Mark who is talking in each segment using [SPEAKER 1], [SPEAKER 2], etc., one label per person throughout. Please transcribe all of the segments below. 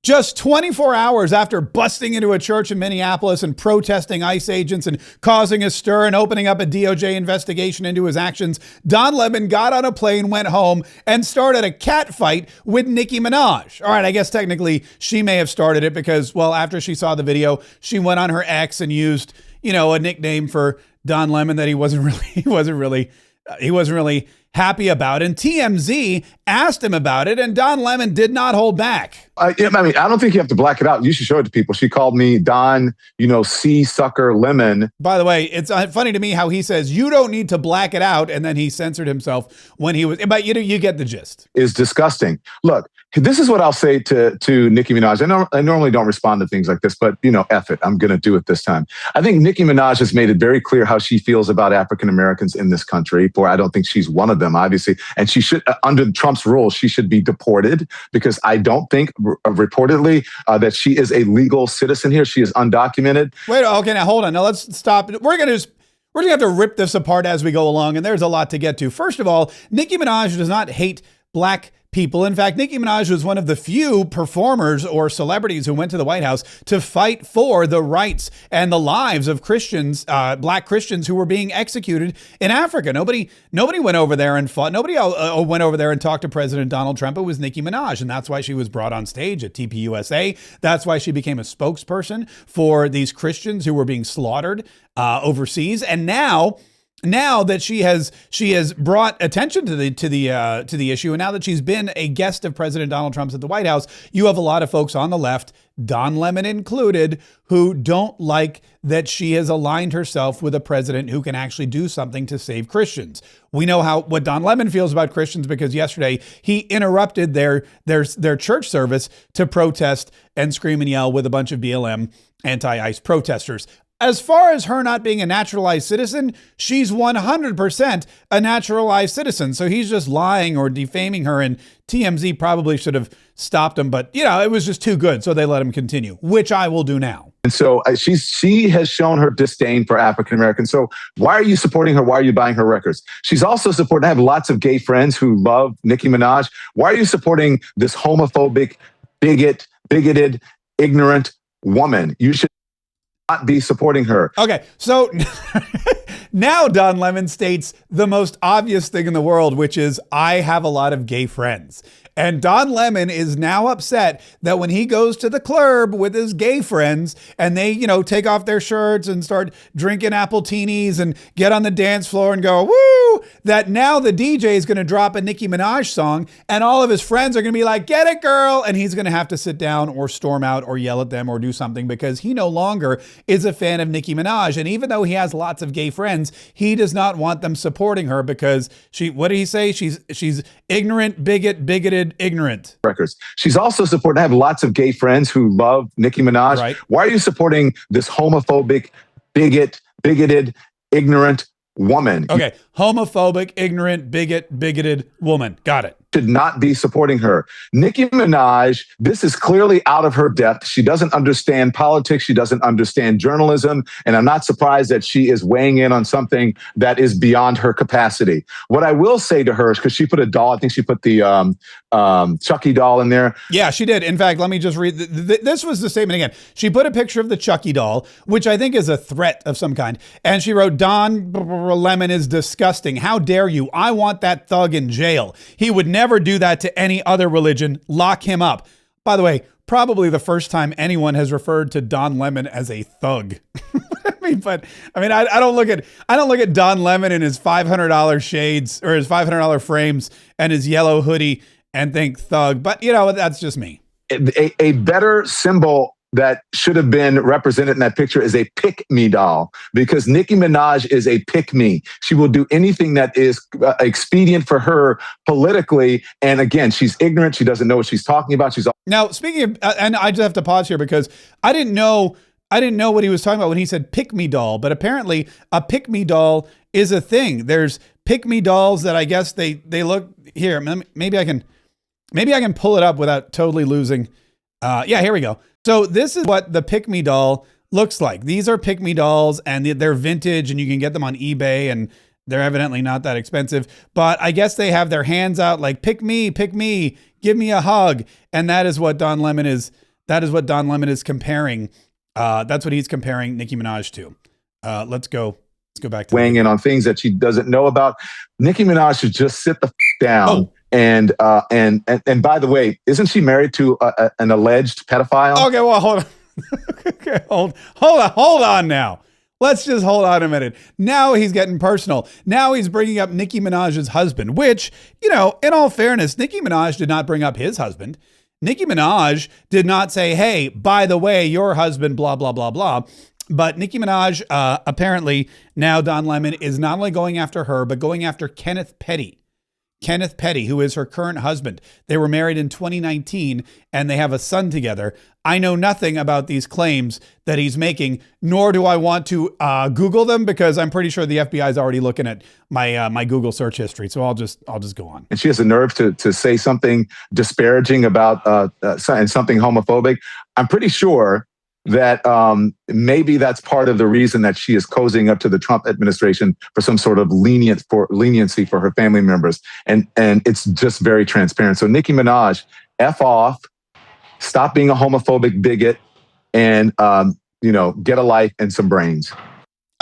[SPEAKER 1] Just 24 hours after busting into a church in Minneapolis and protesting ICE agents and causing a stir and opening up a DOJ investigation into his actions, Don Lemon got on a plane, went home, and started a cat fight with Nicki Minaj. All right, I guess technically she may have started it because, well, after she saw the video, she went on her X and used, a nickname for Don Lemon that he wasn't really happy about. And TMZ asked him about it, and Don Lemon did not hold back.
[SPEAKER 2] I don't think you have to black it out. You should show it to people. She called me Don, C sucker lemon.
[SPEAKER 1] By the way, it's funny to me how he says you don't need to black it out, and then he censored himself when he was. But you get the gist.
[SPEAKER 2] Is disgusting. Look, this is what I'll say to Nicki Minaj. I normally don't respond to things like this, but F it. I'm going to do it this time. I think Nicki Minaj has made it very clear how she feels about African Americans in this country. I don't think she's one of them, obviously, and she should, under Trump's rules, she should be deported because I don't think, reportedly, that she is a legal citizen here. She is undocumented.
[SPEAKER 1] Wait, okay, now hold on. Now let's stop. We're going to have to rip this apart as we go along, and there's a lot to get to. First of all, Nicki Minaj does not hate black people. In fact, Nicki Minaj was one of the few performers or celebrities who went to the White House to fight for the rights and the lives of Christians, black Christians who were being executed in Africa. Nobody went over there and fought. Nobody went over there and talked to President Donald Trump. It was Nicki Minaj, and that's why she was brought on stage at TPUSA. That's why she became a spokesperson for these Christians who were being slaughtered overseas. And now that she has brought attention to the issue, and now that she's been a guest of President Donald Trump's at the White House, you have a lot of folks on the left, Don Lemon included, who don't like that she has aligned herself with a president who can actually do something to save Christians. We know what Don Lemon feels about Christians because yesterday he interrupted their church service to protest and scream and yell with a bunch of BLM anti-ICE protesters. As far as her not being a naturalized citizen, she's 100% a naturalized citizen. So he's just lying or defaming her, and TMZ probably should have stopped him. But, it was just too good. So they let him continue, which I will do now.
[SPEAKER 2] And so she has shown her disdain for African Americans. So why are you supporting her? Why are you buying her records? She's also supporting, I have lots of gay friends who love Nicki Minaj. Why are you supporting this homophobic, bigoted, ignorant woman? You should not be supporting her.
[SPEAKER 1] Okay, so now Don Lemon states the most obvious thing in the world, which is, I have a lot of gay friends. And Don Lemon is now upset that when he goes to the club with his gay friends and they, take off their shirts and start drinking appletini and get on the dance floor and go, woo, that now the DJ is going to drop a Nicki Minaj song and all of his friends are going to be like, get it, girl. And he's going to have to sit down or storm out or yell at them or do something because he no longer is a fan of Nicki Minaj. And even though he has lots of gay friends, he does not want them supporting her because what did he say? She's ignorant, bigoted, ignorant.
[SPEAKER 2] Records. She's also supporting, I have lots of gay friends who love Nicki Minaj.
[SPEAKER 1] Right.
[SPEAKER 2] Why are you supporting this homophobic, bigoted, ignorant woman?
[SPEAKER 1] Okay. Homophobic, ignorant, bigoted woman. Got it.
[SPEAKER 2] Should not be supporting her. Nicki Minaj, this is clearly out of her depth. She doesn't understand politics. She doesn't understand journalism. And I'm not surprised that she is weighing in on something that is beyond her capacity. What I will say to her is, because she put a doll, I think she put the Chucky doll in there.
[SPEAKER 1] Yeah, she did. In fact, let me just read. This was the statement again. She put a picture of the Chucky doll, which I think is a threat of some kind. And she wrote, Don Lemon is disgusting. How dare you? I want that thug in jail. He would never do that to any other religion. Lock him up. By the way, probably the first time anyone has referred to Don Lemon as a thug. I don't look at Don Lemon in his $500 shades or his $500 frames and his yellow hoodie and think thug. But that's just me.
[SPEAKER 2] A better symbol that should have been represented in that picture is a pick-me doll, because Nicki Minaj is a pick-me. She will do anything that is expedient for her politically. And again, she's ignorant. She doesn't know what she's talking about.
[SPEAKER 1] Now, speaking of, and I just have to pause here because I didn't know what he was talking about when he said pick-me doll, but apparently a pick-me doll is a thing. There's pick-me dolls that I guess they look here. Maybe I can pull it up without totally losing. Yeah, here we go. So this is what the Pick Me doll looks like. These are Pick Me dolls and they're vintage and you can get them on eBay and they're evidently not that expensive, but I guess they have their hands out like pick me, give me a hug. And that is what Don Lemon is That is what Don Lemon is comparing. That's what he's comparing Nicki Minaj to. Let's go back to
[SPEAKER 2] weighing in on things that she doesn't know about. Nicki Minaj should just sit the down. And by the way, isn't she married to an alleged pedophile?
[SPEAKER 1] Okay, well, hold on. Okay, hold on now. Let's just hold on a minute. Now he's getting personal. Now he's bringing up Nicki Minaj's husband, which, in all fairness, Nicki Minaj did not bring up his husband. Nicki Minaj did not say, hey, by the way, your husband, blah, blah, blah, blah. But Nicki Minaj, apparently now Don Lemon is not only going after her, but going after Kenneth Petty. Kenneth Petty, who is her current husband. They were married in 2019 and they have a son together. I know nothing about these claims that he's making, nor do I want to Google them because I'm pretty sure the FBI is already looking at my Google search history. So I'll just go on.
[SPEAKER 2] And she has the nerve to say something disparaging about and something homophobic. I'm pretty sure that maybe that's part of the reason that she is cozying up to the Trump administration for some sort of leniency for her family members. And it's just very transparent. So Nicki Minaj, F off, stop being a homophobic bigot, and, get a life and some brains.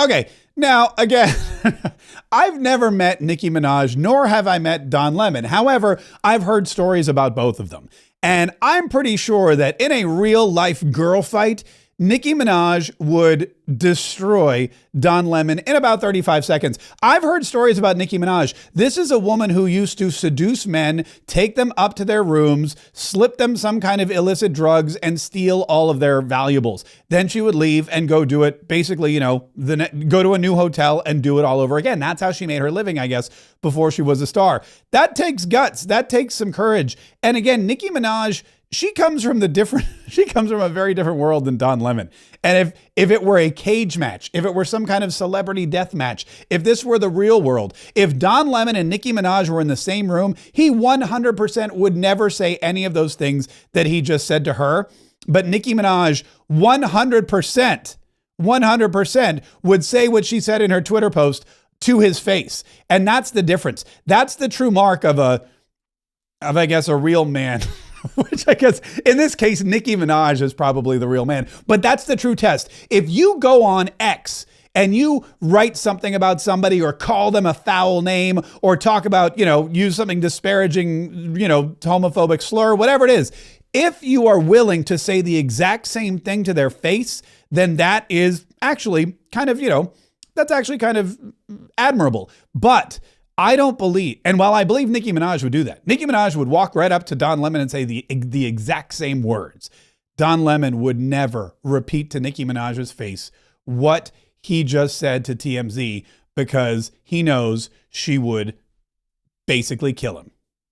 [SPEAKER 1] Okay. Now, again, I've never met Nicki Minaj, nor have I met Don Lemon. However, I've heard stories about both of them. And I'm pretty sure that in a real life girl fight, Nicki Minaj would destroy Don Lemon in about 35 seconds. I've heard stories about Nicki Minaj. This is a woman who used to seduce men, take them up to their rooms, slip them some kind of illicit drugs, and steal all of their valuables. Then she would leave and go do it, basically, go to a new hotel and do it all over again. That's how she made her living, I guess, before she was a star. That takes guts. That takes some courage. And again, Nicki Minaj, she comes from a very different world than Don Lemon. And if it were a cage match, if it were some kind of celebrity death match, if this were the real world, if Don Lemon and Nicki Minaj were in the same room, he 100% would never say any of those things that he just said to her. But Nicki Minaj 100% would say what she said in her Twitter post to his face. And that's the difference. That's the true mark of I guess, a real man. Which I guess in this case, Nicki Minaj is probably the real man. But that's the true test. If you go on X and you write something about somebody or call them a foul name or talk about, use something disparaging, homophobic slur, whatever it is, if you are willing to say the exact same thing to their face, then that is actually kind of, that's actually kind of admirable. But I don't believe, and while I believe Nicki Minaj would do that, Nicki Minaj would walk right up to Don Lemon and say the exact same words. Don Lemon would never repeat to Nicki Minaj's face what he just said to TMZ because he knows she would basically kill him.